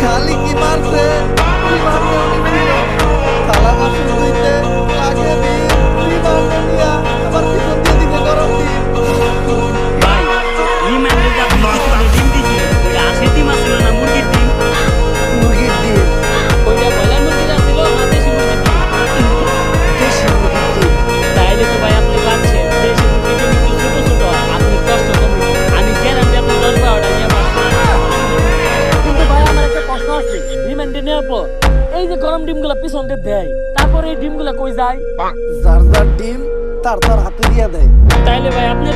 খালি কি মারছে থালা বাসন ধুইতে লাগে আবার পিছন দিয়ে দিকে গরম দিন ভাই রিমান্ডে যা ডিম দিছিল ওটা আশির ডিম আসছিল না মুরগির ডিম মুরগির ডিম ওইটা বয়লার মুরগির আসছিল না দেশি মুরগির ডিম দেশি মুরগির ডিম তাইলে তো ভাই আপনি পাচ্ছেন দেশি মুরগির ডিম একটু ছোট ছোট আপনি কষ্ট কম আমি গ্যারান্টি আপনি 10-12টা নিয়ে পাচ্ছেন কিন্তু ভাই আমার একটা প্রশ্ন আছে রিমান্ডে নেওয়ার পর এই যে গরম ডিমগুলো পিছন দিয়ে দেয় তারপর এই ডিমগুলো কই যায় যার যার ডিম তার তার হাতে দিয়ে দেয় তাইলে ভাই আপনি